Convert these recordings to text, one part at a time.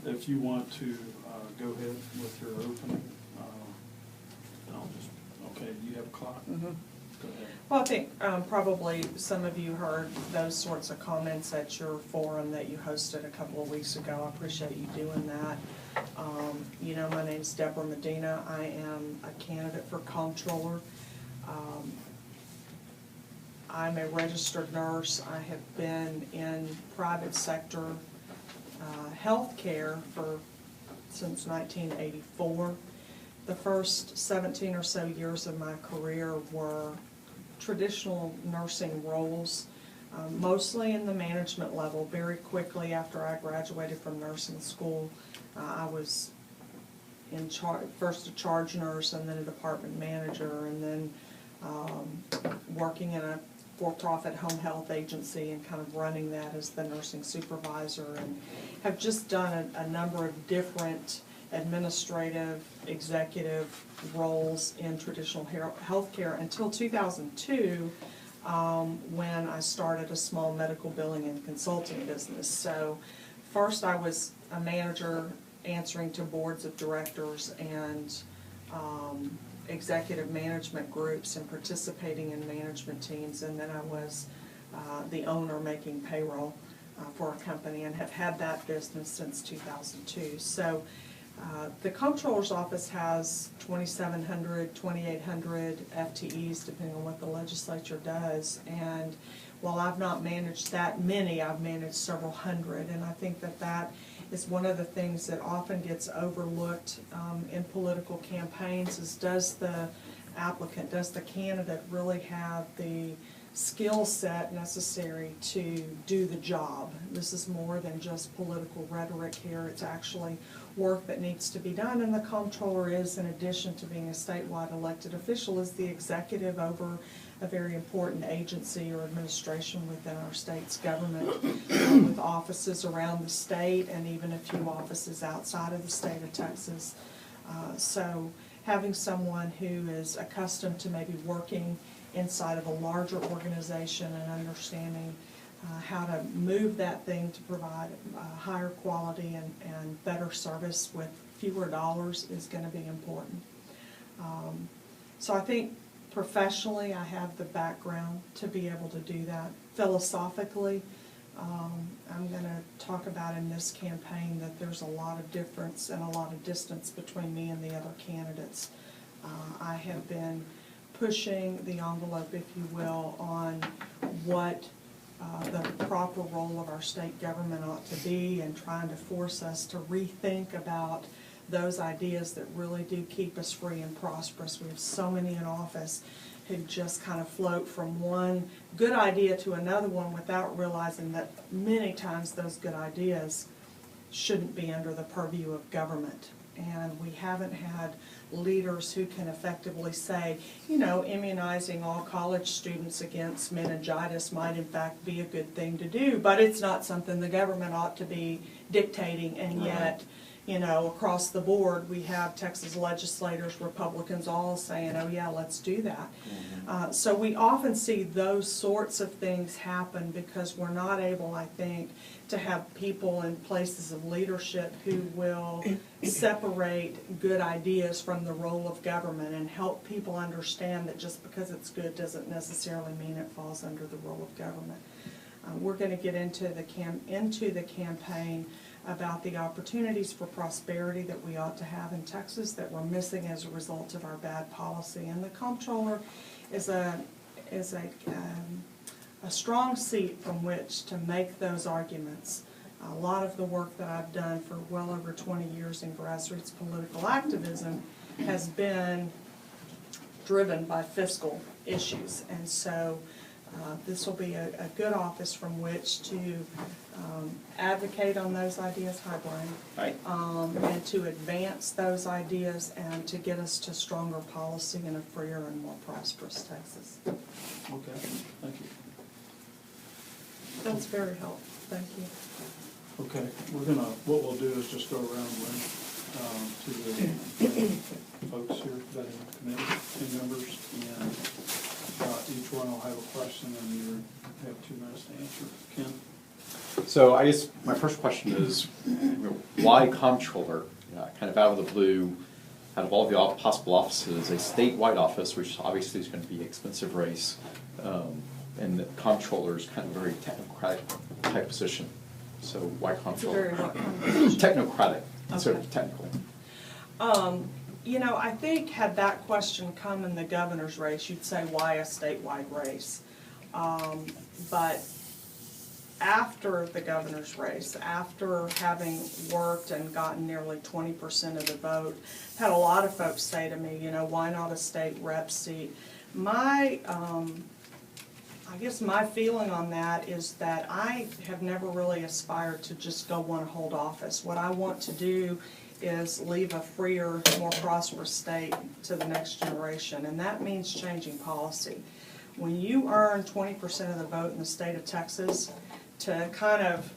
if you want to go ahead with your opening, I'll just, okay, do you have a clock? Mm-hmm. Go ahead. Well, I think probably some of you heard those sorts of comments at your forum that you hosted a couple of weeks ago. I appreciate you doing that. You know, my name's Debra Medina. I am a candidate for Comptroller. I'm a registered nurse. I have been in private sector healthcare since 1984. The first 17 or so years of my career were traditional nursing roles, mostly in the management level. Very quickly after I graduated from nursing school, I was in charge, first a charge nurse and then a department manager, and then working in a for-profit home health agency and kind of running that as the nursing supervisor, and have just done a number of different administrative, executive roles in traditional healthcare until 2002, when I started a small medical billing and consulting business. So first I was a manager answering to boards of directors and executive management groups and participating in management teams, and then I was the owner making payroll for a company, and have had that business since 2002. So the Comptroller's office has 2,700, 2,800 FTEs, depending on what the legislature does. And while I've not managed that many, I've managed several hundred. And I think that that is one of the things that often gets overlooked in political campaigns is, does the applicant, does the candidate really have the skill set necessary to do the job? This is more than just political rhetoric here. It's actually work that needs to be done, and the Comptroller is, in addition to being a statewide elected official, is the executive over a very important agency or administration within our state's government, with offices around the state and even a few offices outside of the state of Texas. So having someone who is accustomed to maybe working inside of a larger organization and understanding how to move that thing to provide higher quality and better service with fewer dollars is going to be important. So I think professionally I have the background to be able to do that. Philosophically, I'm going to talk about in this campaign that there's a lot of difference and a lot of distance between me and the other candidates. I have been pushing the envelope, if you will, on what the proper role of our state government ought to be, and trying to force us to rethink about those ideas that really do keep us free and prosperous. We have so many in office who just kind of float from one good idea to another one without realizing that many times those good ideas shouldn't be under the purview of government. And we haven't had leaders who can effectively say, you know, immunizing all college students against meningitis might in fact be a good thing to do, but it's not something the government ought to be dictating. And yet, you know, across the board we have Texas legislators, Republicans, all saying, oh yeah, let's do that. So we often see those sorts of things happen because we're not able, I think, to have people in places of leadership who will separate good ideas from the role of government and help people understand that just because it's good doesn't necessarily mean it falls under the role of government. We're going to get into the campaign about the opportunities for prosperity that we ought to have in Texas that we're missing as a result of our bad policy. And the Comptroller is a strong seat from which to make those arguments. A lot of the work that I've done for well over 20 years in grassroots political activism has been driven by fiscal issues, and so this will be a good office from which to advocate on those ideas, hi Brian, and to advance those ideas and to get us to stronger policy in a freer and more prosperous Texas. Okay, thank you. That's very helpful, thank you. Okay, what we'll do is just go around the room to the folks here, vetting committee, team members, and each one will have a question and you have 2 minutes to answer. Ken? So I guess my first question is, why Comptroller? Kind of out of the blue, out of all the possible offices, a statewide office, which obviously is going to be an expensive race, and the Comptroller is kind of a very technocratic type position. So why Comptroller? Very what kind of position? Technocratic, instead Okay. of technical. You know, I think had that question come in the governor's race, you'd say, why a statewide race? But after the governor's race, after having worked and gotten nearly 20% of the vote, had a lot of folks say to me, you know, why not a state rep seat? I guess my feeling on that is that I have never really aspired to just go want to hold office. What I want to do is leave a freer, more prosperous state to the next generation, and that means changing policy. When you earn 20% of the vote in the state of Texas, to kind of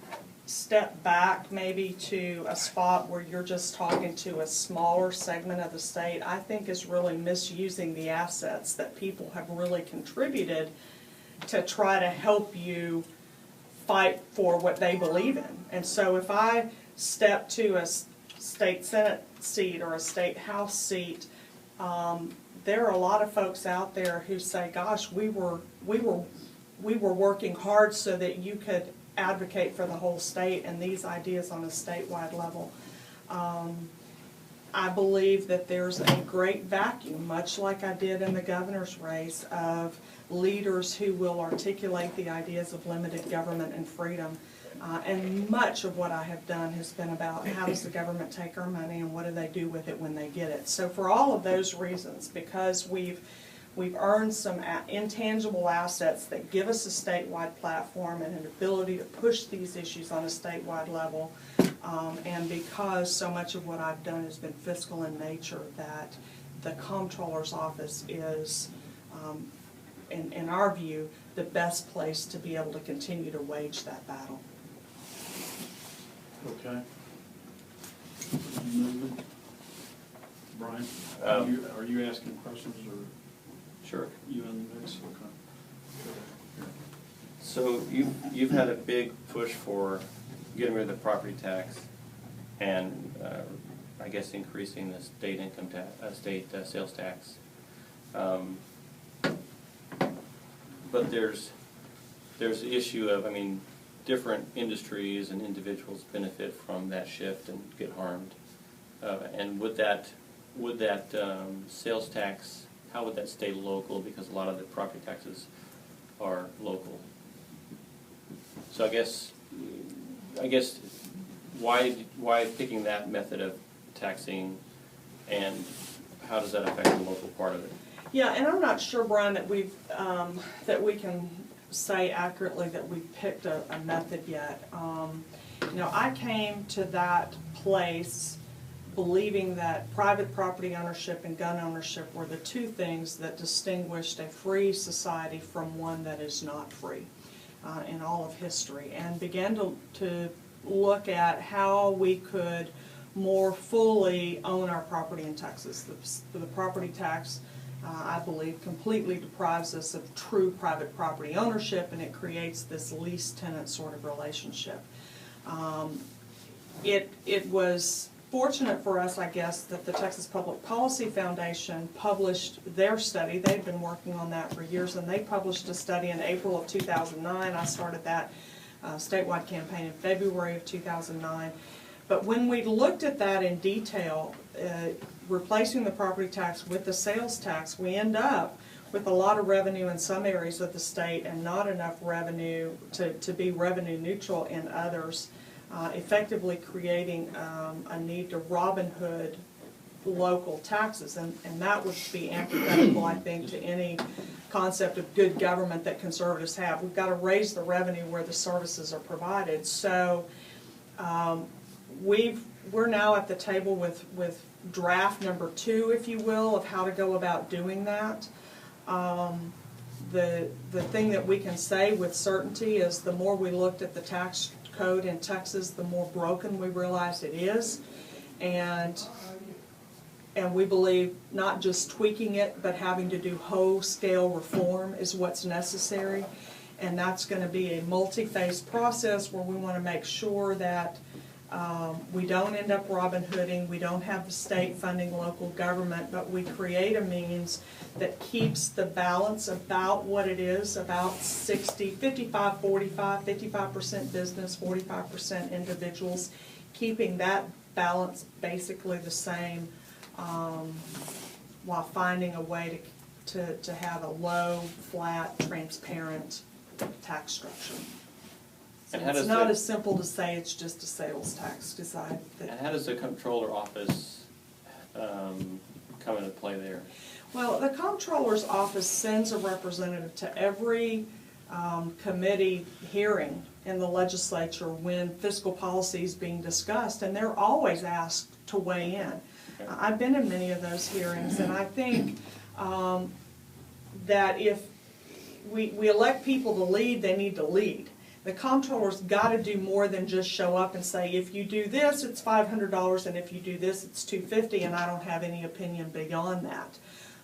step back maybe to a spot where you're just talking to a smaller segment of the state, I think is really misusing the assets that people have really contributed to try to help you fight for what they believe in. And so if I step to a state Senate seat or a state House seat, there are a lot of folks out there who say, gosh, we were working hard so that you could advocate for the whole state and these ideas on a statewide level. I believe that there's a great vacuum, much like I did in the governor's race, of leaders who will articulate the ideas of limited government and freedom. And much of what I have done has been about how does the government take our money and what do they do with it when they get it. So for all of those reasons, because we've earned some intangible assets that give us a statewide platform and an ability to push these issues on a statewide level, and because so much of what I've done has been fiscal in nature, that the Comptroller's office is, in our view, the best place to be able to continue to wage that battle. Okay. Movement. Brian, are you asking questions or Sure. you in the mix? Okay. So you've had a big push for getting rid of the property tax and I guess increasing the state income tax, state sales tax. But there's the issue of, I mean, different industries and individuals benefit from that shift and get harmed. And would that sales tax, how would that stay local? Because a lot of the property taxes are local. So I guess why picking that method of taxing, and how does that affect the local part of it? Yeah, and I'm not sure, Brian, that we can say accurately that we picked a method yet. You know, I came to that place believing that private property ownership and gun ownership were the two things that distinguished a free society from one that is not free in all of history, and began to look at how we could more fully own our property in Texas. The property tax, I believe, completely deprives us of true private property ownership, and it creates this lease-tenant sort of relationship. It was fortunate for us, I guess, that the Texas Public Policy Foundation published their study. They've been working on that for years, and they published a study in April of 2009. I started that statewide campaign in February of 2009. But when we looked at that in detail, replacing the property tax with the sales tax, we end up with a lot of revenue in some areas of the state and not enough revenue to be revenue neutral in others, effectively creating a need to Robin Hood local taxes. And that would be antithetical, I think, to any concept of good government that conservatives have. We've got to raise the revenue where the services are provided. So we're now at the table with draft number 2, if you will, of how to go about doing that. The thing that we can say with certainty is the more we looked at the tax code in Texas, the more broken we realized it is, and we believe not just tweaking it, but having to do whole-scale reform is what's necessary. And that's going to be a multi-phase process where we want to make sure that we don't end up Robin Hooding, we don't have the state funding local government, but we create a means that keeps the balance about what it is, about 55, 45, 55% business, 45% individuals, keeping that balance basically the same while finding a way to have a low, flat, transparent tax structure. So And how it's does not the- as simple to say it's just a sales tax, because And how does the Comptroller office come into play there? well, the Comptroller's office sends a representative to every committee hearing in the legislature when fiscal policy is being discussed, and they're always asked to weigh in. Okay. I've been in many of those hearings, and I think that if we elect people to lead, they need to lead. The Comptroller's got to do more than just show up and say, if you do this, it's $500, and if you do this, it's $250, and I don't have any opinion beyond that.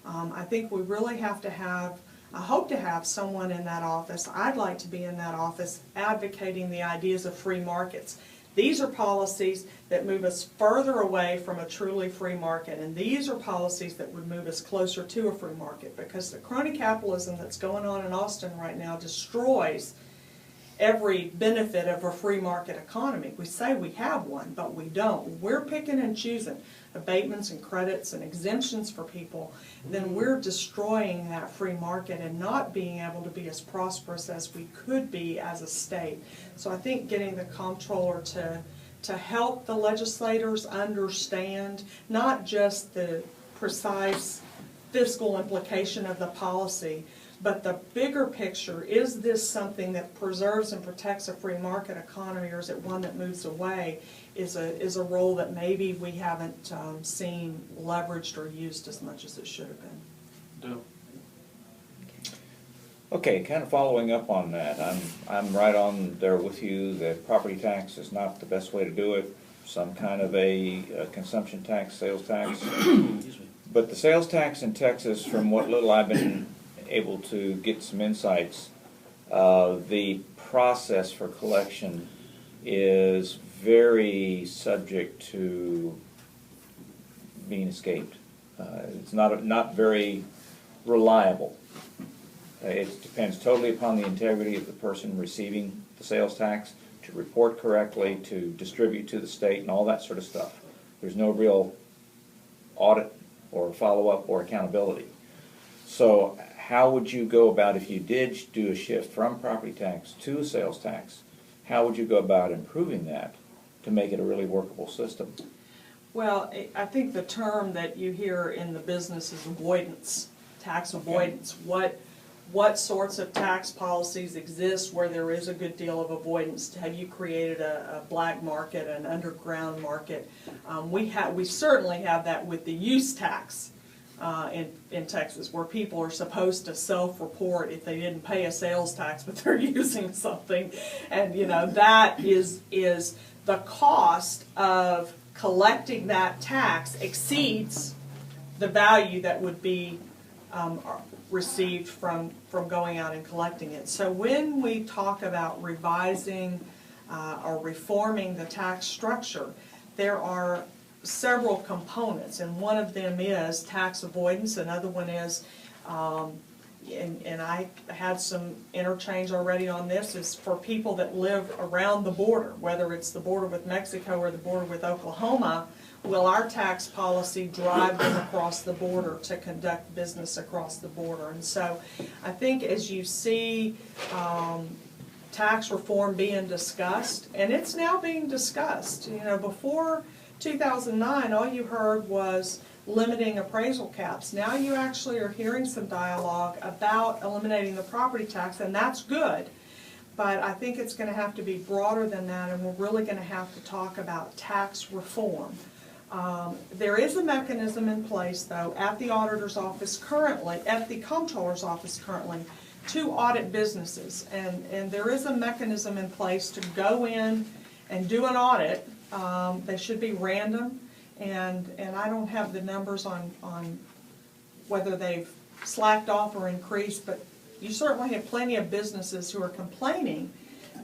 I think we really have to have, I hope to have someone in that office, I'd like to be in that office, advocating the ideas of free markets. These are policies that move us further away from a truly free market, and these are policies that would move us closer to a free market, because the crony capitalism that's going on in Austin right now destroys every benefit of a free market economy. We say we have one, but we don't. We're picking and choosing abatements and credits and exemptions for people, then we're destroying that free market and not being able to be as prosperous as we could be as a state. So I think getting the Comptroller to help the legislators understand not just the precise fiscal implication of the policy, but the bigger picture. Is this something that preserves and protects a free market economy, or is it one that moves away, is a role that maybe we haven't seen leveraged or used as much as it should have been. Deb? Okay, kind of following up on that, I'm right on there with you that property tax is not the best way to do it. Some kind of a consumption tax, sales tax. But the sales tax in Texas, from what little I've been able to get some insights, the process for collection is very subject to being escaped. It's not very reliable. It depends totally upon the integrity of the person receiving the sales tax to report correctly, to distribute to the state, and all that sort of stuff. There's no real audit or follow-up or accountability. So how would you go about, if you did do a shift from property tax to a sales tax, how would you go about improving that to make it a really workable system? Well, I think the term that you hear in the business is avoidance, tax avoidance. What sorts of tax policies exist where there is a good deal of avoidance? Have you created a black market, an underground market? We certainly have that with the use tax in Texas, where people are supposed to self-report if they didn't pay a sales tax, but they're using something. And that is the cost of collecting that tax exceeds the value that would be received from going out and collecting it. So when we talk about revising or reforming the tax structure, there are several components, and one of them is tax avoidance. Another one is, and I had some interchange already on this, is for people that live around the border, whether it's the border with Mexico or the border with Oklahoma. Will our tax policy drive them across the border to conduct business across the border? And so I think as you see tax reform being discussed, and it's now being discussed, before 2009 all you heard was limiting appraisal caps. Now you actually are hearing some dialogue about eliminating the property tax, and that's good. But I think it's going to have to be broader than that, and we're really going to have to talk about tax reform. There is a mechanism in place, though, at the auditor's office currently, at the Comptroller's office currently, to audit businesses. And there is a mechanism in place to go in and do an audit. They should be random, and I don't have the numbers on whether they've slacked off or increased, but you certainly have plenty of businesses who are complaining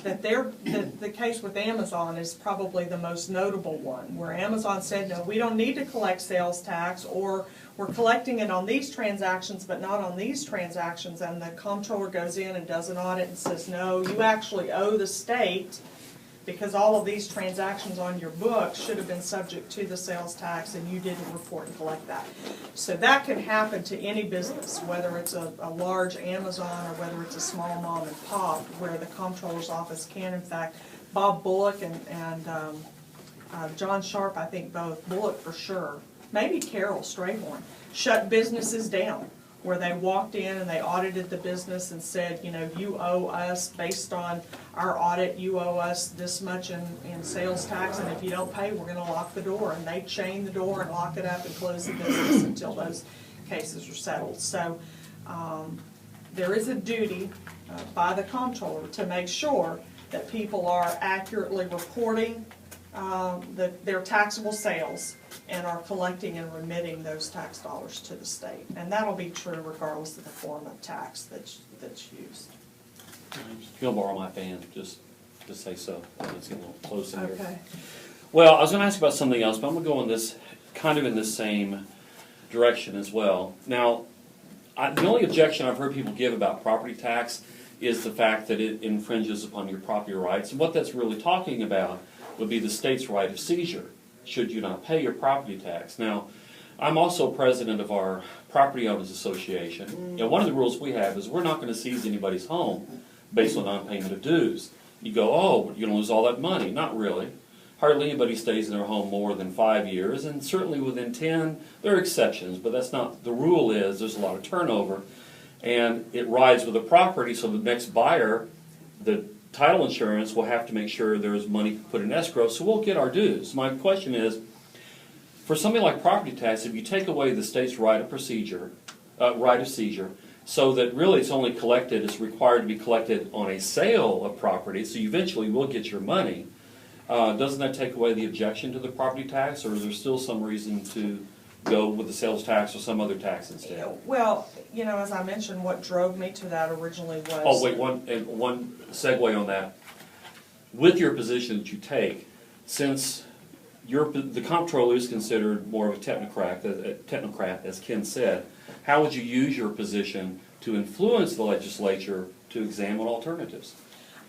that the case with Amazon is probably the most notable one, where Amazon said, no, we don't need to collect sales tax, or we're collecting it on these transactions but not on these transactions, and the comptroller goes in and does an audit and says, no, you actually owe the state, because all of these transactions on your book should have been subject to the sales tax and you didn't report and collect that. So that can happen to any business, whether it's a large Amazon or whether it's a small mom and pop, where the comptroller's office can, in fact, Bob Bullock and John Sharp, I think both, Bullock for sure, maybe Carol Strayhorn, shut businesses down, where they walked in and they audited the business and said, you know, you owe us, based on our audit, you owe us this much in sales tax, and if you don't pay, we're going to lock the door. And they chain the door and lock it up and close the business until those cases are settled. So there is a duty by the comptroller to make sure that people are accurately reporting their taxable sales and are collecting and remitting those tax dollars to the state. And that'll be true regardless of the form of tax that's used. If you'll borrow my fan, just to say so. It's getting a little close in here. Okay. Well, I was going to ask about something else, but I'm going to go in this, kind of in this same direction as well. Now, the only objection I've heard people give about property tax is the fact that it infringes upon your property rights. And what that's really talking about would be the state's right of seizure, should you not pay your property tax. Now, I'm also president of our Property Owners Association, and one of the rules we have is we're not going to seize anybody's home based on non-payment of dues. You go, oh, you're going to lose all that money. Not really. Hardly anybody stays in their home more than 5 years, and certainly within 10, there are exceptions, but that's not, the rule is there's a lot of turnover, and it rides with the property, so the next buyer, the title insurance will have to make sure there's money put in escrow, so we'll get our dues. My question is, for something like property tax, if you take away the state's right of seizure, so that really it's only collected, it's required to be collected on a sale of property, so you eventually will get your money, doesn't that take away the objection to the property tax, or is there still some reason to go with the sales tax or some other tax instead? Well, you know, as I mentioned, what drove me to that originally was... Oh, wait, one segue on that. With your position that you take, since the comptroller is considered more of a technocrat, as Ken said, how would you use your position to influence the legislature to examine alternatives?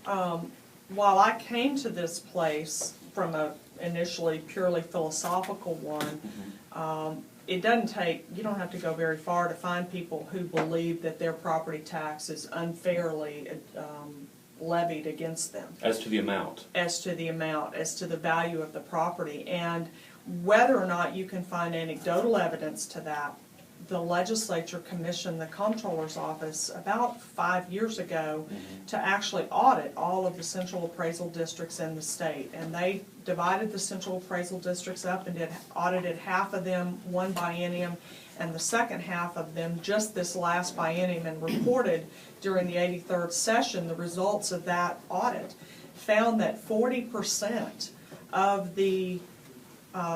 While I came to this place from a initially purely philosophical one, it doesn't take, you don't have to go very far to find people who believe that their property tax is unfairly levied against them. As to the amount? As to the amount, as to the value of the property. And whether or not you can find anecdotal evidence to that, the legislature commissioned the comptroller's office about 5 years ago to actually audit all of the central appraisal districts in the state. And they divided the central appraisal districts up and audited half of them one biennium and the second half of them just this last biennium, and reported during the 83rd session the results of that audit. Found that 40% of the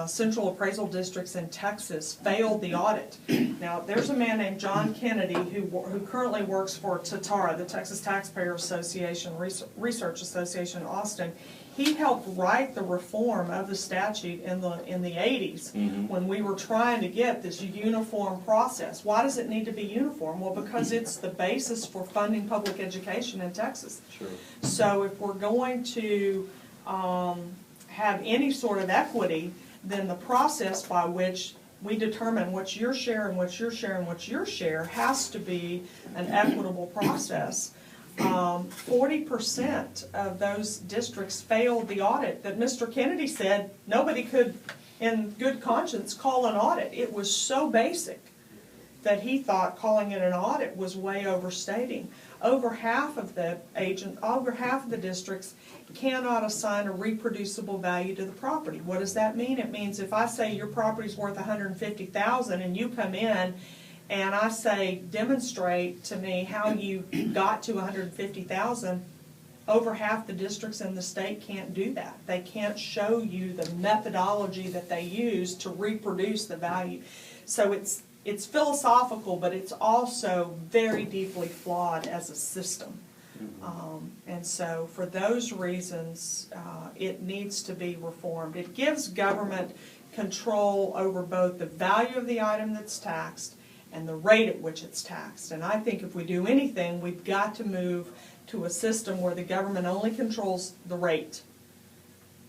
central appraisal districts in Texas failed the audit. Now, there's a man named John Kennedy who currently works for TATARA, the Texas Taxpayer Association, Research Association in Austin. He helped write the reform of the statute in the 80s when we were trying to get this uniform process. Why does it need to be uniform? Well, because it's the basis for funding public education in Texas. Sure. So if we're going to have any sort of equity, then the process by which we determine what's your share and what's your share and what's your share has to be an equitable process. 40% of those districts failed the audit that Mr. Kennedy said nobody could, in good conscience, call an audit. It was so basic that he thought calling it an audit was way overstating. Over half of the districts cannot assign a reproducible value to the property. What does that mean? It means if I say your property's worth $150,000 and you come in and I say demonstrate to me how you got to $150,000, over half the districts in the state can't do that. They can't show you the methodology that they use to reproduce the value. So it's philosophical, but it's also very deeply flawed as a system. And so for those reasons, it needs to be reformed. It gives government control over both the value of the item that's taxed and the rate at which it's taxed. And I think if we do anything, we've got to move to a system where the government only controls the rate.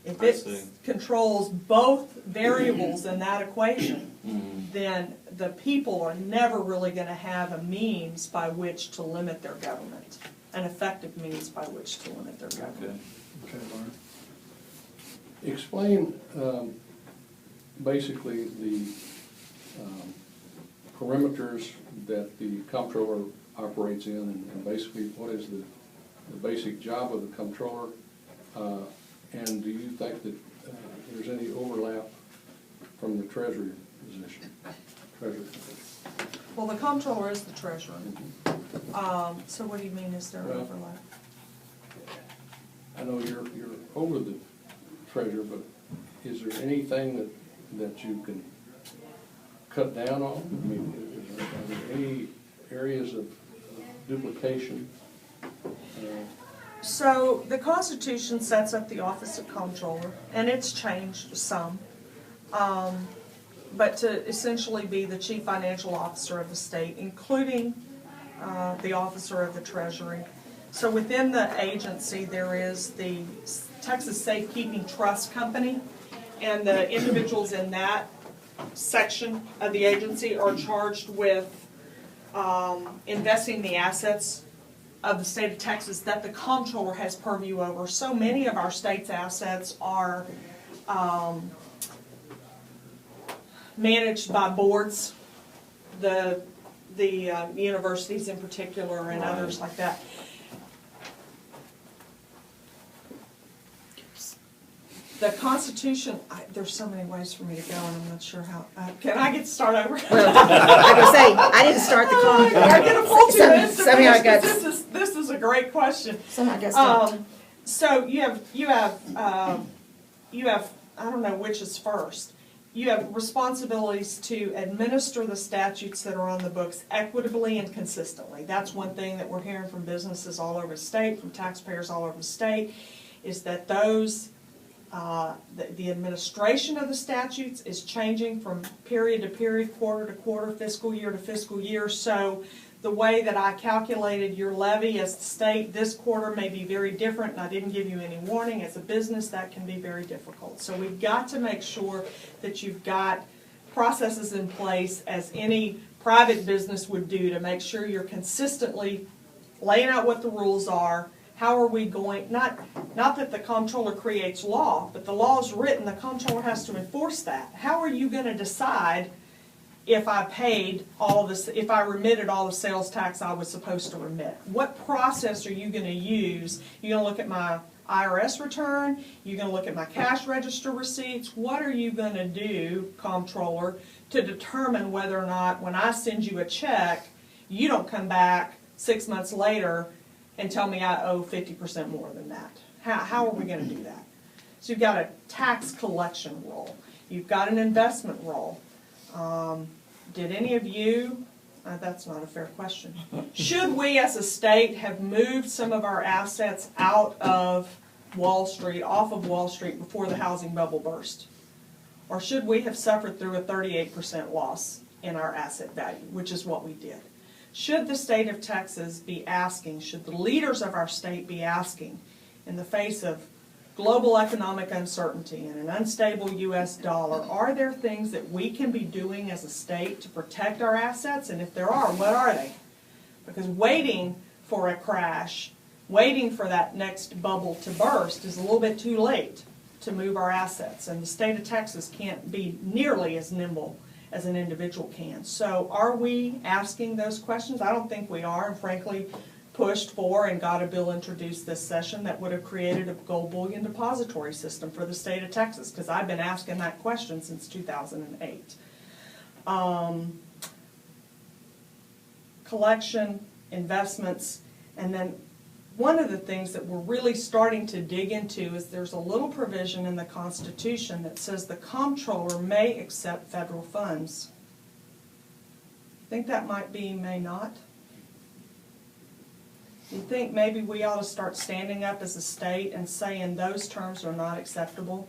If it controls both variables in that equation, then the people are never really going to have a means by which to limit their government, an effective means by which to limit their government. Okay, Lauren. Explain basically the parameters that the comptroller operates in, and basically what is the basic job of the comptroller, and do you think that there's any overlap from the Treasury position? Well, the comptroller is the treasurer. So what do you mean, is there an overlap? I know you're over the treasurer, but is there anything that you can cut down on? I mean, are there any areas of duplication? So the Constitution sets up the office of comptroller, and it's changed some, but to essentially be the chief financial officer of the state, including the officer of the Treasury. So within the agency, there is the Texas Safekeeping Trust Company, and the individuals in that section of the agency are charged with investing the assets of the state of Texas that the comptroller has purview over. So many of our state's assets are managed by boards, the universities in particular, and others like that. The Constitution, there's so many ways for me to go, and I'm not sure how. Can I get to start over? Well, I was going to say, I didn't start the call. I get a full 2 minutes to Somehow I finish, got, 'cause this is a great question. somehow I got stopped. So you have I don't know which is first. You have responsibilities to administer the statutes that are on the books equitably and consistently. That's one thing that we're hearing from businesses all over the state, from taxpayers all over the state, is that those the administration of the statutes is changing from period to period, quarter to quarter, fiscal year to fiscal year. So the way that I calculated your levy as the state this quarter may be very different, and I didn't give you any warning. As a business, that can be very difficult. So we've got to make sure that you've got processes in place, as any private business would do, to make sure you're consistently laying out what the rules are. How are we going, not that the comptroller creates law, but the law is written, the comptroller has to enforce that. How are you going to decide if I paid all of this, if I remitted all the sales tax I was supposed to remit? What process are you going to use? You're going to look at my IRS return? You're going to look at my cash register receipts? What are you going to do, comptroller, to determine whether or not when I send you a check, you don't come back 6 months later and tell me I owe 50% more than that? How are we going to do that? So you've got a tax collection role. You've got an investment role. Did any of you, that's not a fair question, should we as a state have moved some of our assets out of Wall Street, off of Wall Street, before the housing bubble burst? Or should we have suffered through a 38% loss in our asset value, which is what we did? Should the state of Texas be asking, should the leaders of our state be asking, in the face of global economic uncertainty and an unstable U.S. dollar, are there things that we can be doing as a state to protect our assets? And if there are, what are they? Because waiting for a crash, waiting for that next bubble to burst is a little bit too late to move our assets. And the state of Texas can't be nearly as nimble as an individual can. So are we asking those questions? I don't think we are, and frankly pushed for and got a bill introduced this session that would have created a gold bullion depository system for the state of Texas, because I've been asking that question since 2008. Collection, investments, and then one of the things that we're really starting to dig into is there's a little provision in the Constitution that says the comptroller may accept federal funds. Think that might be, may not? You think maybe we ought to start standing up as a state and saying those terms are not acceptable?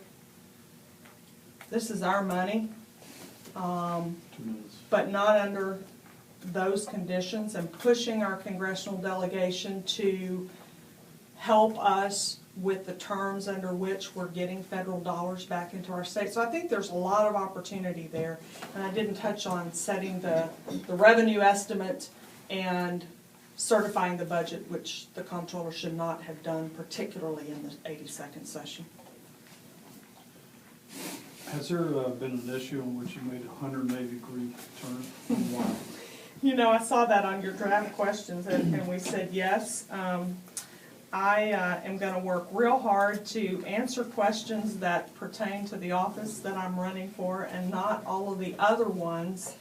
This is our money, 2 minutes. but not under those conditions, and pushing our congressional delegation to help us with the terms under which we're getting federal dollars back into our state. So I think there's a lot of opportunity there, and I didn't touch on setting the revenue estimate and certifying the budget, which the comptroller should not have done, particularly in the 82nd session. Has there been an issue in which you made a 180-degree turn? Why? You know, I saw that on your draft questions, and we said yes. I am going to work real hard to answer questions that pertain to the office that I'm running for, and not all of the other ones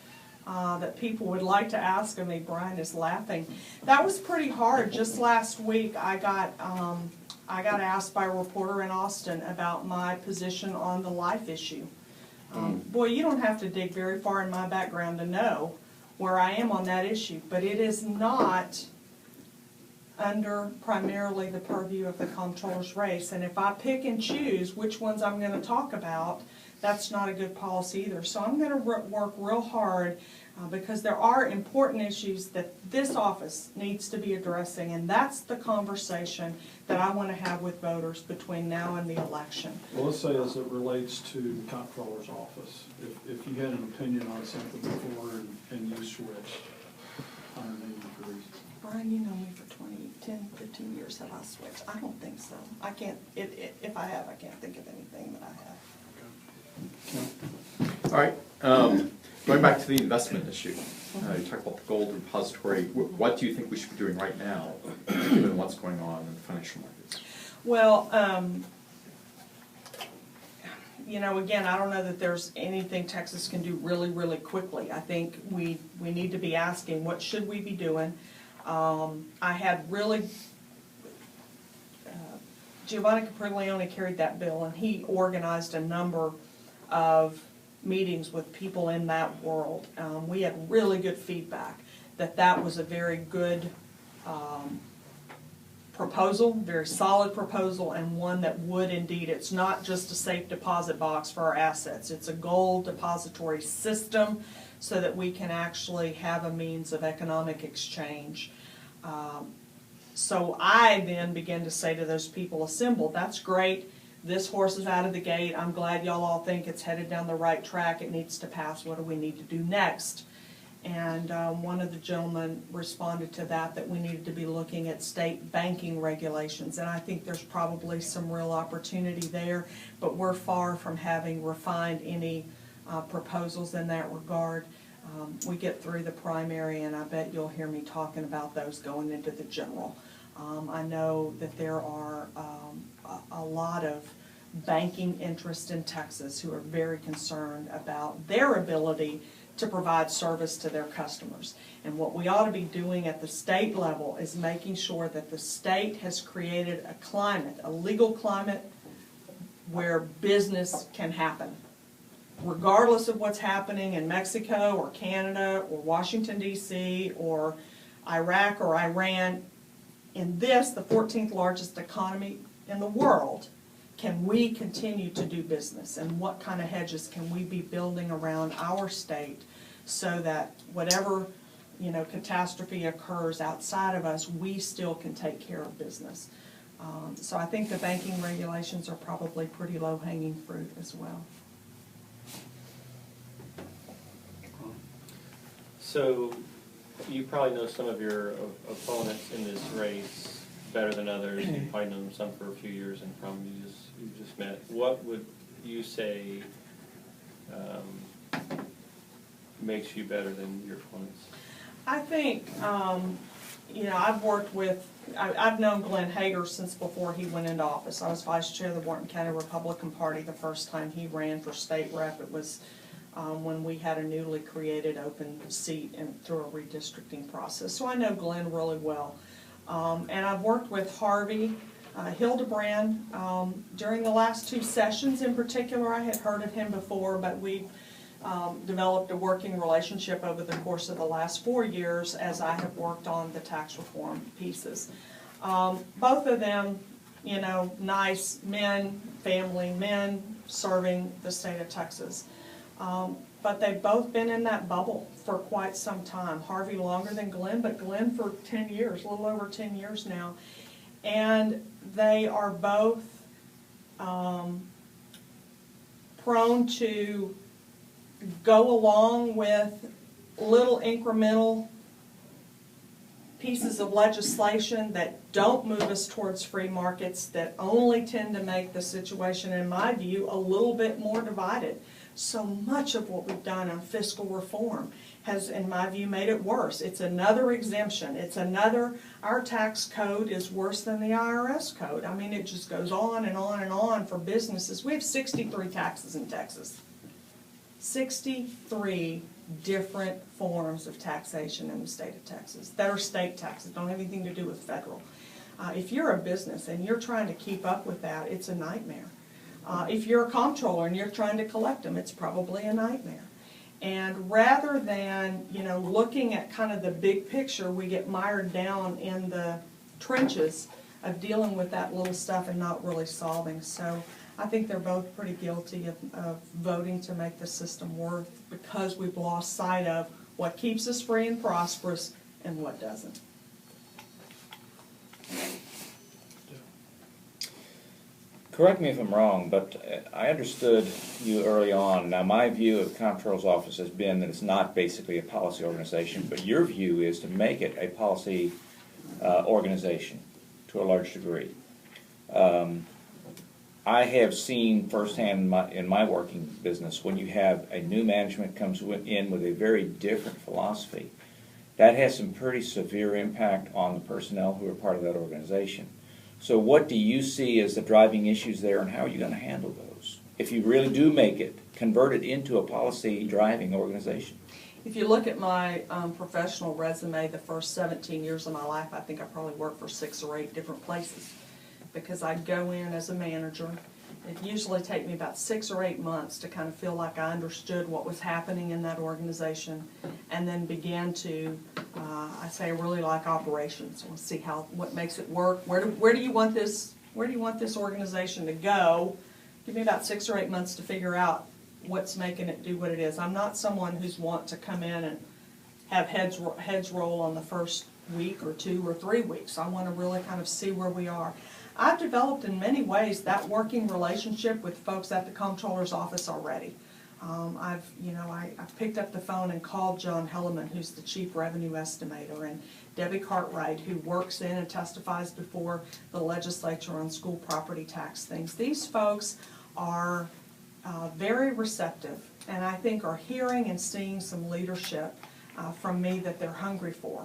that people would like to ask of me. Brian is laughing. That was pretty hard. Just last week, I got asked by a reporter in Austin about my position on the life issue. Boy, you don't have to dig very far in my background to know where I am on that issue, but it is not under primarily the purview of the comptroller's race. And if I pick and choose which ones I'm going to talk about, that's not a good policy either. So I'm going to work real hard because there are important issues that this office needs to be addressing, and that's the conversation that I want to have with voters between now and the election. Well, let's say as it relates to the comptroller's office, if you had an opinion on something before and you switched 180 degrees. Brian, you know me for 10, 15 years. Have I switched? I don't think so. I can't, if I have, I can't think of anything that I have. All right, going back to the investment issue, you talked about the gold repository. What do you think we should be doing right now, given what's going on in the financial markets? Well, you know, again, I don't know that there's anything Texas can do really, really quickly. I think we need to be asking, what should we be doing? I had really, Giovanni Capriglione carried that bill, and he organized a number of meetings with people in that world. We had really good feedback that was a very good proposal, very solid proposal, and one that would indeed, it's not just a safe deposit box for our assets, it's a gold depository system so that we can actually have a means of economic exchange. So I then began to say to those people assembled, that's great, this horse is out of the gate, I'm glad y'all all think it's headed down the right track, it needs to pass, what do we need to do next? And one of the gentlemen responded to that we needed to be looking at state banking regulations, and I think there's probably some real opportunity there, but we're far from having refined any proposals in that regard. We get through the primary, and I bet you'll hear me talking about those going into the general. I know that there are a lot of banking interest in Texas who are very concerned about their ability to provide service to their customers. And what we ought to be doing at the state level is making sure that the state has created a climate, a legal climate, where business can happen. Regardless of what's happening in Mexico or Canada or Washington, D.C. or Iraq or Iran, in this, the 14th largest economy in the world, can we continue to do business, and what kind of hedges can we be building around our state so that whatever, you know, catastrophe occurs outside of us, we still can take care of business. So I think the banking regulations are probably pretty low-hanging fruit as well. So you probably know some of your opponents in this race better than others. You probably know some for a few years, and probably you just met. What would you say makes you better than your opponents? I think, you know, I've known Glenn Hager since before he went into office. I was vice chair of the Wharton County Republican Party the first time he ran for state rep. It was when we had a newly created open seat through a redistricting process. So I know Glenn really well. And I've worked with Harvey Hildebrand during the last two sessions in particular. I had heard of him before, but we've developed a working relationship over the course of the last 4 years as I have worked on the tax reform pieces. Both of them, you know, nice men, family men serving the state of Texas. But they've both been in that bubble for quite some time. Harvey longer than Glenn, but Glenn for 10 years, a little over 10 years now. And they are both prone to go along with little incremental pieces of legislation that don't move us towards free markets, that only tend to make the situation, in my view, a little bit more divided. So much of what we've done on fiscal reform has, in my view, made it worse. It's another exemption. It's another, our tax code is worse than the IRS code. I mean, it just goes on and on and on for businesses. We have 63 taxes in Texas. 63 different forms of taxation in the state of Texas that are state taxes, don't have anything to do with federal. If you're a business and you're trying to keep up with that, it's a nightmare. If you're a comptroller and you're trying to collect them, it's probably a nightmare. And rather than, you know, looking at kind of the big picture, we get mired down in the trenches of dealing with that little stuff and not really solving. So I think they're both pretty guilty of voting to make the system work because we've lost sight of what keeps us free and prosperous and what doesn't. Correct me if I'm wrong, but I understood you early on. Now, my view of the Comptroller's office has been that it's not basically a policy organization, but your view is to make it a policy organization to a large degree. I have seen firsthand in my working business when you have a new management comes in with a very different philosophy, that has some pretty severe impact on the personnel who are part of that organization. So what do you see as the driving issues there, and how are you going to handle those? If you really do make it, convert it into a policy-driving organization. If you look at my professional resume, the first 17 years of my life, I think I probably worked for 6 or 8 different places because I'd go in as a manager. It'd usually take me about 6 or 8 months to kind of feel like I understood what was happening in that organization, and then began to, I say, I really like operations. I want to see what makes it work. Where do you want this organization to go? Give me about 6 or 8 months to figure out what's making it do what it is. I'm not someone who's want to come in and have heads roll on the first week or 2 or 3 weeks. I want to really kind of see where we are. I've developed in many ways that working relationship with folks at the Comptroller's office already. I've picked up the phone and called John Helleman, who's the Chief Revenue Estimator, and Debbie Cartwright, who works in and testifies before the legislature on school property tax things. These folks are very receptive, and I think are hearing and seeing some leadership from me that they're hungry for.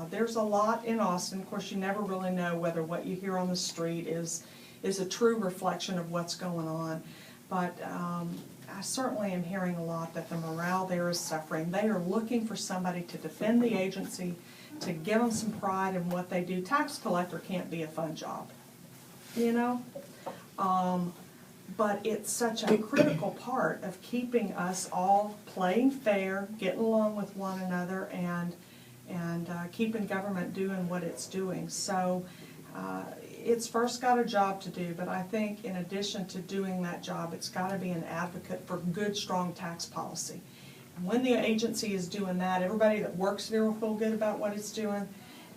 There's a lot in Austin. Of course, you never really know whether what you hear on the street is a true reflection of what's going on. But I certainly am hearing a lot that the morale there is suffering. They are looking for somebody to defend the agency, to give them some pride in what they do. Tax collector can't be a fun job, you know? But it's such a critical part of keeping us all playing fair, getting along with one another, and keeping government doing what it's doing. So it's first got a job to do, but I think in addition to doing that job, it's got to be an advocate for good, strong tax policy. And when the agency is doing that, everybody that works there will feel good about what it's doing,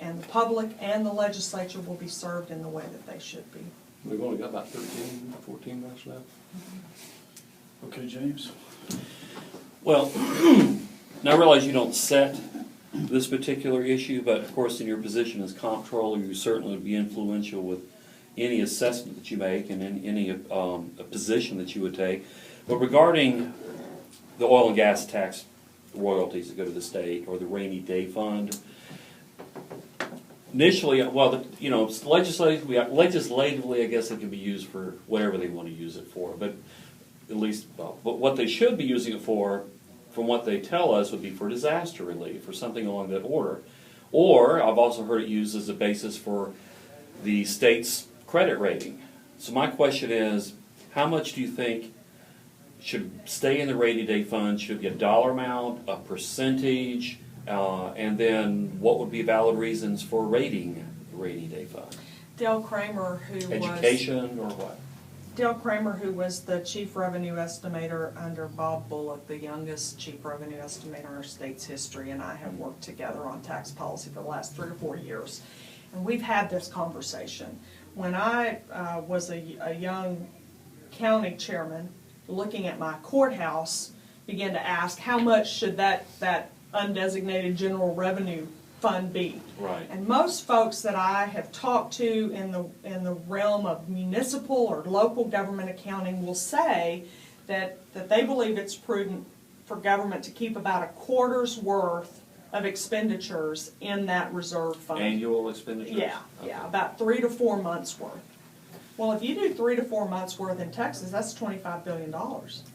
and the public and the legislature will be served in the way that they should be. We've only got about 13, 14 minutes left. Okay, James? Well, now I realize you don't set this particular issue, but of course in your position as comptroller, you certainly would be influential with any assessment that you make and in any position that you would take. But regarding the oil and gas tax royalties that go to the state, or the rainy day fund, initially, well, legislatively, I guess it can be used for whatever they want to use it for. But at least, but what they should be using it for, from what they tell us, would be for disaster relief or something along that order. Or I've also heard it used as a basis for the state's credit rating. So my question is, how much do you think should stay in the rainy day fund? Should it be a dollar amount, a percentage? And then what would be valid reasons for rating the rainy day fund? Dale Kramer, who was. Education or what? Dale Kramer, who was the chief revenue estimator under Bob Bullock, the youngest chief revenue estimator in our state's history, and I have worked together on tax policy for the last 3 or 4 years. And we've had this conversation. When I was a young county chairman, looking at my courthouse, began to ask how much should that undesignated general revenue fund be. Right. And most folks that I have talked to in the realm of municipal or local government accounting will say that they believe it's prudent for government to keep about a quarter's worth of expenditures in that reserve fund. Annual expenditures? Yeah, about 3 to 4 months worth. Well, if you do 3 to 4 months worth in Texas, that's $25 billion.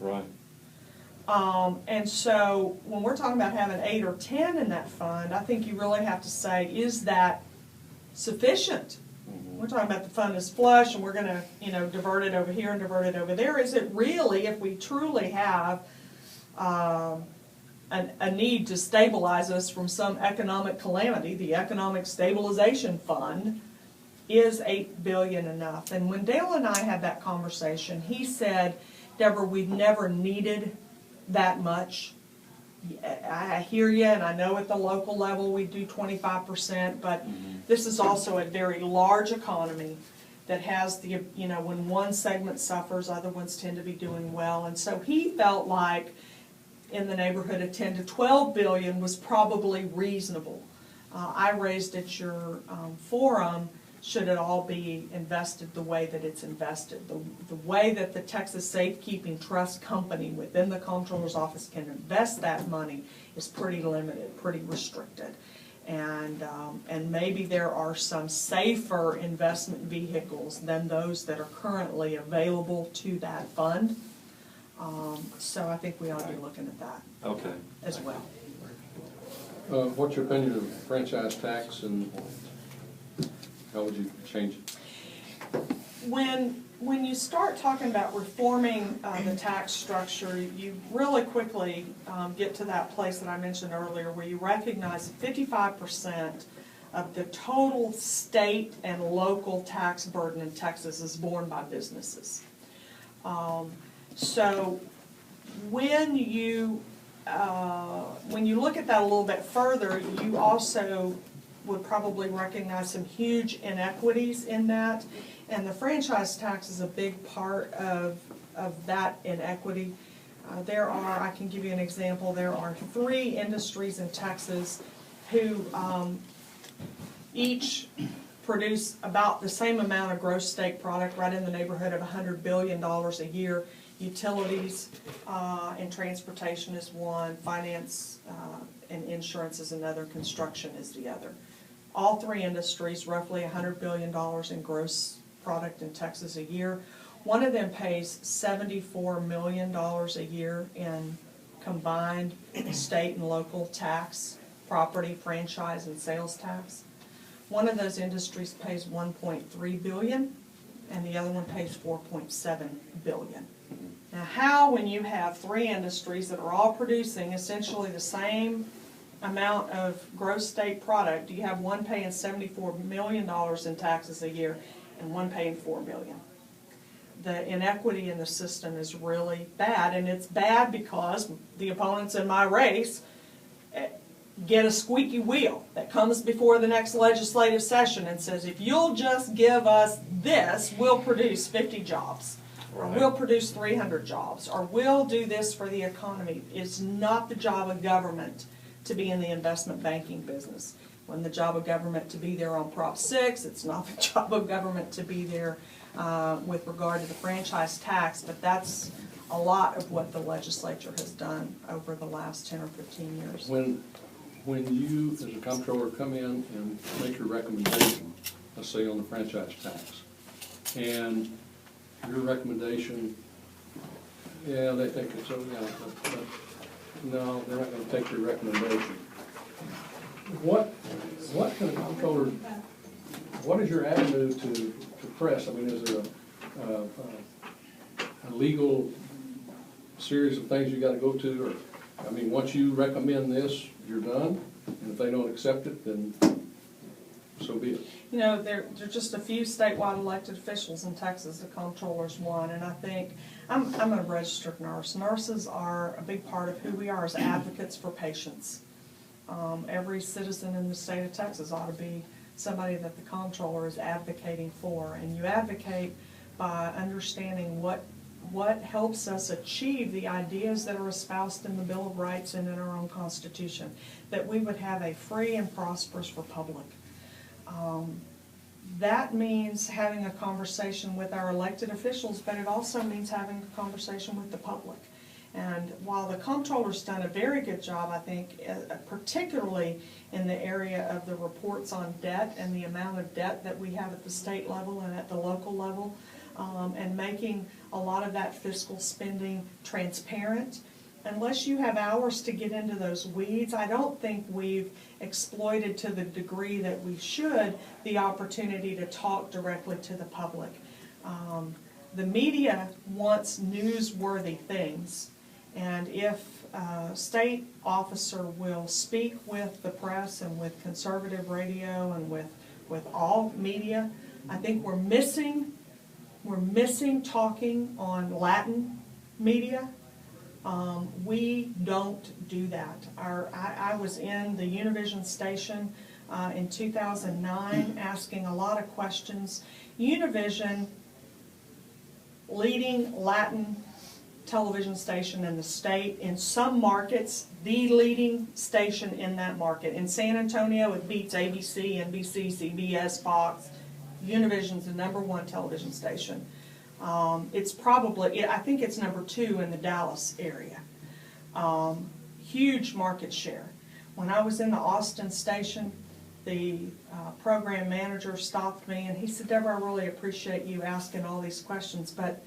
Right. And so when we're talking about having 8 or 10 in that fund, I think you really have to say, is that sufficient? Mm-hmm. We're talking about the fund is flush and we're going to, divert it over here and divert it over there. Is it really, if we truly have a need to stabilize us from some economic calamity, the Economic Stabilization Fund, is $8 billion enough? And when Dale and I had that conversation, he said, Debra, we've never needed that much. I hear you, and I know at the local level we do 25%, but this is also a very large economy that has the, when one segment suffers, other ones tend to be doing well. And so he felt like in the neighborhood of 10 to 12 billion was probably reasonable. I raised at your forum, should it all be invested the way that it's invested? The way that the Texas Safekeeping Trust Company within the Comptroller's office can invest that money is pretty limited, pretty restricted. And maybe there are some safer investment vehicles than those that are currently available to that fund. So I think we ought to be looking at that Okay. as well. What's your opinion of franchise tax, and how would you change it? When you start talking about reforming the tax structure, you really quickly get to that place that I mentioned earlier where you recognize 55% of the total state and local tax burden in Texas is borne by businesses. So when you look at that a little bit further, you also would probably recognize some huge inequities in that, and the franchise tax is a big part of that inequity. I can give you an example, there are 3 industries in Texas who each produce about the same amount of gross state product, right in the neighborhood of $100 billion a year. Utilities and transportation is one, finance and insurance is another, construction is the other. All 3 industries, roughly $100 billion in gross product in Texas a year. One of them pays $74 million a year in combined state and local tax, property, franchise, and sales tax. One of those industries pays $1.3 billion, and the other one pays $4.7 billion. Now, how, when you have 3 industries that are all producing essentially the same amount of gross state product, do you have one paying $74 million in taxes a year and one paying $4 million? The inequity in the system is really bad, and it's bad because the opponents in my race get a squeaky wheel that comes before the next legislative session and says, if you'll just give us this, we'll produce 50 jobs. Or we'll produce 300 jobs, or we'll do this for the economy. It's not the job of government to be in the investment banking business. When the job of government to be there on Prop 6, it's not the job of government to be there with regard to the franchise tax, but that's a lot of what the legislature has done over the last 10 or 15 years. When you, as a comptroller, come in and make your recommendation, let's say on the franchise tax, and your recommendation, yeah, they think it's, but no, they're not going to take your recommendation. What can a comptroller, what is your avenue to press? I mean, is there a legal series of things you gotta go to, or, I mean, once you recommend this, you're done, and if they don't accept it, then so be it. You know, there are just a few statewide elected officials in Texas, the Comptroller's one, and I think, I'm a registered nurse. Nurses are a big part of who we are as advocates for patients. Every citizen in the state of Texas ought to be somebody that the Comptroller is advocating for, and you advocate by understanding what helps us achieve the ideas that are espoused in the Bill of Rights and in our own Constitution, that we would have a free and prosperous republic. That means having a conversation with our elected officials, but it also means having a conversation with the public. And while the Comptroller's done a very good job, I think, particularly in the area of the reports on debt and the amount of debt that we have at the state level and at the local level, and making a lot of that fiscal spending transparent, unless you have hours to get into those weeds, I don't think we've exploited to the degree that we should the opportunity to talk directly to the public. The media wants newsworthy things, and if a state officer will speak with the press and with conservative radio and with all media, I think we're missing talking on Latin media. We don't do that. I was in the Univision station in 2009 asking a lot of questions. Univision, leading Latin television station in the state, in some markets, the leading station in that market. In San Antonio, it beats ABC, NBC, CBS, Fox. Univision's the #1 television station. It's probably, I think it's #2 in the Dallas area. Huge market share. When I was in the Austin station, the program manager stopped me and he said, "Debra, I really appreciate you asking all these questions, but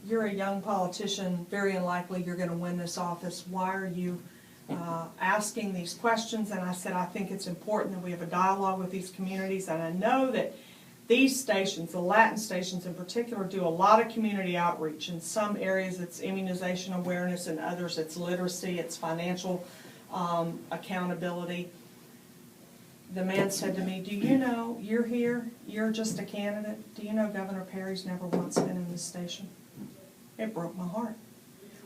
you're a young politician, very unlikely you're going to win this office. Why are you asking these questions?" And I said, "I think it's important that we have a dialogue with these communities, and I know that these stations, the Latin stations in particular, do a lot of community outreach. In some areas it's immunization awareness, in others it's literacy, it's financial accountability." The man said to me, "Do you know, you're here, you're just a candidate, do you know Governor Perry's never once been in this station?" It broke my heart.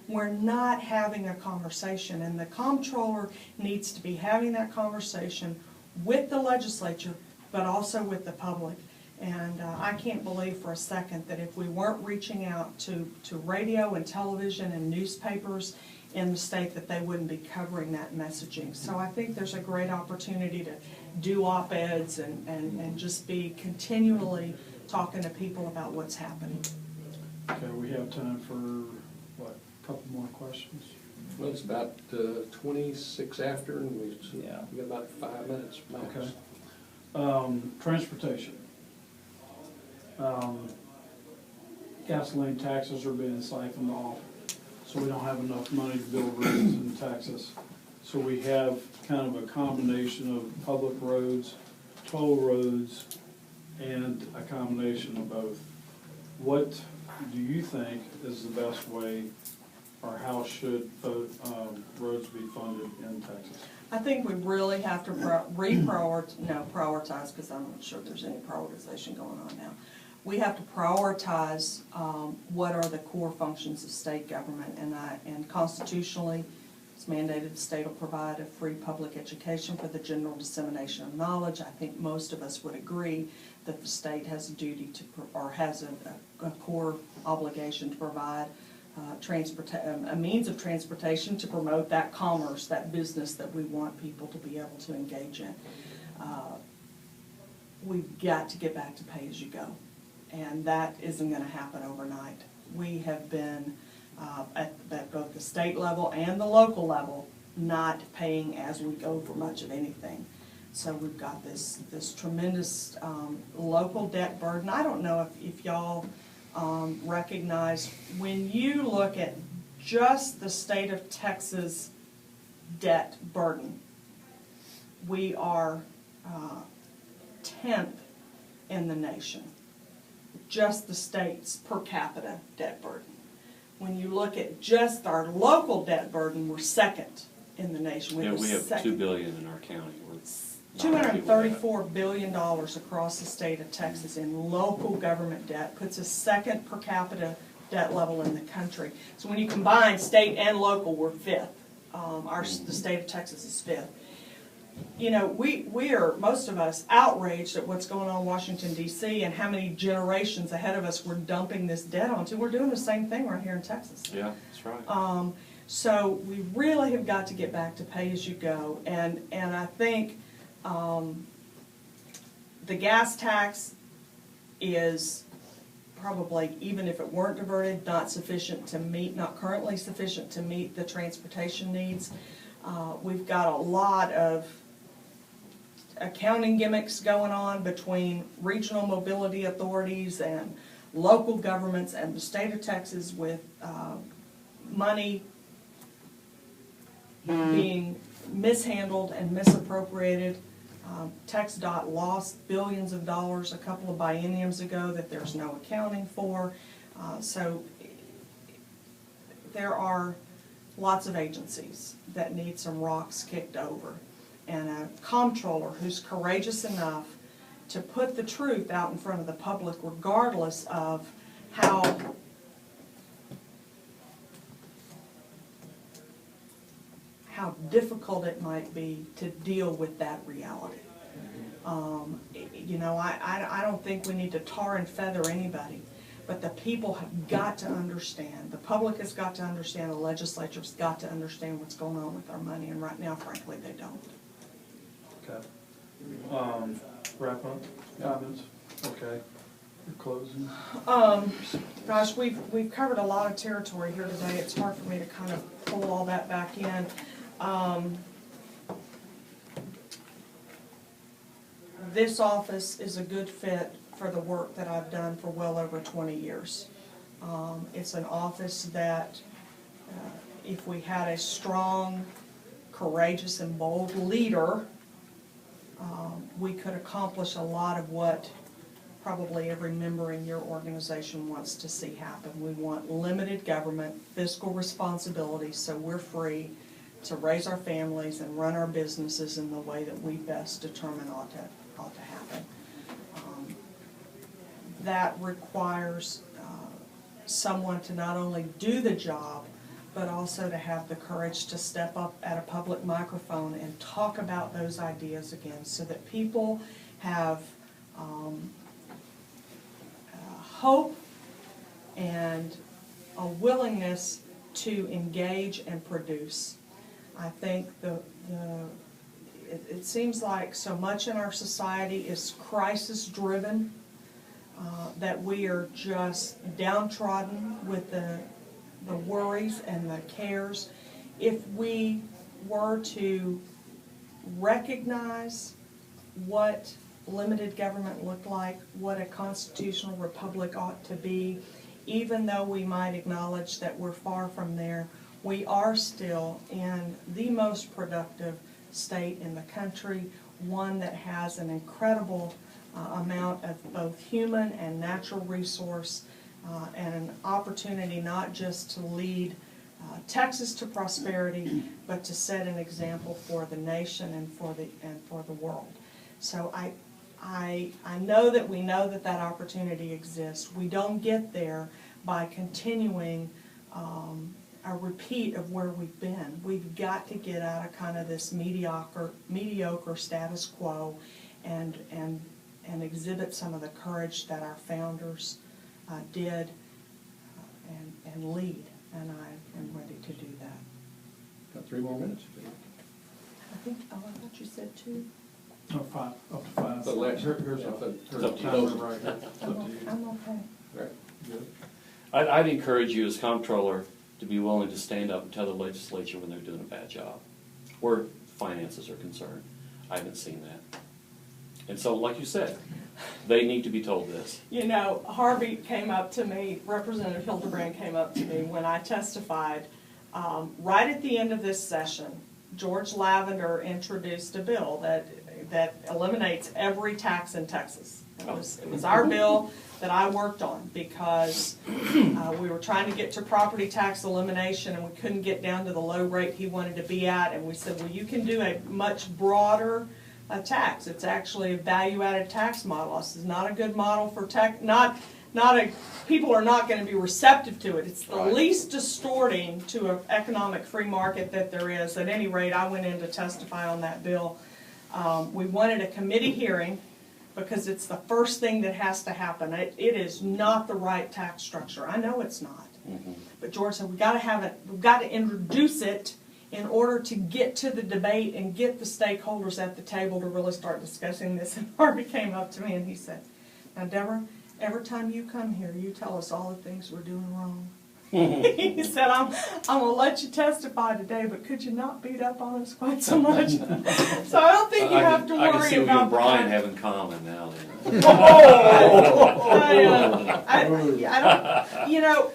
We're not having a conversation, and the Comptroller needs to be having that conversation with the legislature, but also with the public. And I can't believe for a second that if we weren't reaching out to radio and television and newspapers in the state, that they wouldn't be covering that messaging. So I think there's a great opportunity to do op-eds and just be continually talking to people about what's happening. Okay, we have time for, what, a couple more questions? Well, it's about 26 after, and we got about 5 minutes max. Okay. Transportation. Gasoline taxes are being siphoned off, so we don't have enough money to build roads in Texas. So we have kind of a combination of public roads, toll roads, and a combination of both. What do you think is the best way, or how should roads be funded in Texas? I think we really have to prioritize, because I'm not sure there's any prioritization going on now. We have to prioritize what are the core functions of state government, and constitutionally, it's mandated the state will provide a free public education for the general dissemination of knowledge. I think most of us would agree that the state has a duty to, or has a core obligation to provide a means of transportation to promote that commerce, that business that we want people to be able to engage in. We've got to get back to pay as you go, and that isn't going to happen overnight. We have been at both the state level and the local level not paying as we go for much of anything. So we've got this tremendous local debt burden. I don't know if y'all recognize, when you look at just the state of Texas debt burden, we are 10th in the nation. Just the state's per capita debt burden. when you look at just our local debt burden, we're second in the nation. Yeah, We're we have second. $2 billion in our county. We're not happy with that. $234 billion across the state of Texas in local government debt, puts us second per capita debt level in the country. So when you combine state and local, we're fifth. The state of Texas is fifth. You know, we are, most of us, outraged at what's going on in Washington, D.C. and how many generations ahead of us we're dumping this debt onto. We're doing the same thing right here in Texas. Yeah, that's right. So we really have got to get back to pay as you go, and I think the gas tax is probably, even if it weren't diverted, not currently sufficient to meet the transportation needs. We've got a lot of accounting gimmicks going on between regional mobility authorities and local governments and the state of Texas with money being mishandled and misappropriated. TxDOT lost billions of dollars a couple of bienniums ago that there's no accounting for. So there are lots of agencies that need some rocks kicked over. And a comptroller who's courageous enough to put the truth out in front of the public regardless of how difficult it might be to deal with that reality. You know, I don't think we need to tar and feather anybody, but the people have got to understand, the public has got to understand, the legislature's got to understand what's going on with our money, and right now, frankly, they don't. Okay. Wrap up, comments? Okay. You're closing. Gosh, we've covered a lot of territory here today. It's hard for me to kind of pull all that back in. This office is a good fit for the work that I've done for well over 20 years. It's an office that, if we had a strong, courageous, and bold leader, we could accomplish a lot of what probably every member in your organization wants to see happen. We want limited government, fiscal responsibility, so we're free to raise our families and run our businesses in the way that we best determine ought to happen. That requires someone to not only do the job, but also to have the courage to step up at a public microphone and talk about those ideas again, so that people have hope and a willingness to engage and produce. I think it seems like so much in our society is crisis-driven, that we are just downtrodden with the worries and the cares. If we were to recognize what limited government looked like, what a constitutional republic ought to be, even though we might acknowledge that we're far from there, we are still in the most productive state in the country, one that has an incredible amount of both human and natural resource, and an opportunity not just to lead Texas to prosperity, but to set an example for the nation and for the world. So I know that we know that opportunity exists. We don't get there by continuing a repeat of where we've been. We've got to get out of kind of this mediocre status quo and exhibit some of the courage that our founders did and lead. And I am ready to do that. Got 3 more minutes. I thought you said 2. No, 5, up to 5. The last, here's a timer right here. It's up to you. I'm okay. Right, good. I'd encourage you as comptroller to be willing to stand up and tell the legislature when they're doing a bad job, where finances are concerned. I haven't seen that. And so, like you said, they need to be told this. You know, Harvey came up to me, Representative Hildebrand came up to me when I testified. Right at the end of this session, George Lavender introduced a bill that eliminates every tax in Texas. It was our bill that I worked on because we were trying to get to property tax elimination and we couldn't get down to the low rate he wanted to be at. And we said, well, you can do a much broader tax. It's actually a value-added tax model. This is not a good model for tax, people are not going to be receptive to it. It's the Right. least distorting to an economic free market that there is. At any rate, I went in to testify on that bill. We wanted a committee hearing because it's the first thing that has to happen. It is not the right tax structure. I know it's not. But George said, we've got to introduce it in order to get to the debate and get the stakeholders at the table to really start discussing this. And Harvey came up to me and he said, now Debra, every time you come here, you tell us all the things we're doing wrong. He said, I'm going to let you testify today, but could you not beat up on us quite so much? So I don't think you have to worry I about can see what you and Brian that. have in common now then. I don't, you know,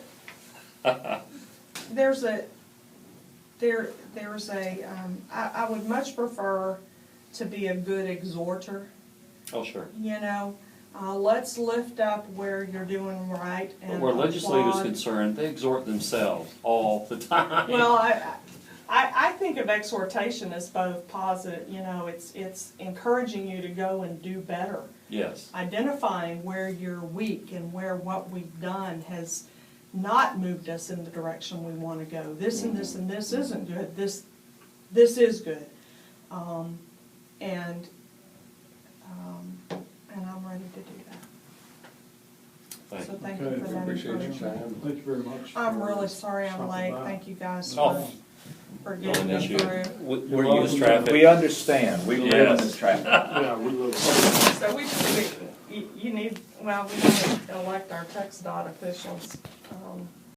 I would much prefer to be a good exhorter, Oh, sure. you know. Let's lift up where you're doing right But and where legislators applaud. concerned, they exhort themselves all the time. Well, I think of exhortation as both positive, you know, it's encouraging you to go and do better. Yes. Identifying where you're weak and where what we've done has not moved us in the direction we want to go. This and this and this isn't good. This is good. And I'm ready to do that. Thank So you. thank Okay, you for that appreciate your encouragement. time. Thank you very much. I'm really sorry I'm Stopping late. by. Thank you guys Oh. for Not getting an me issue. through. We're used to traffic. We understand, we live in Yes. this traffic. Yeah, we live. So we need to elect our text dot officials.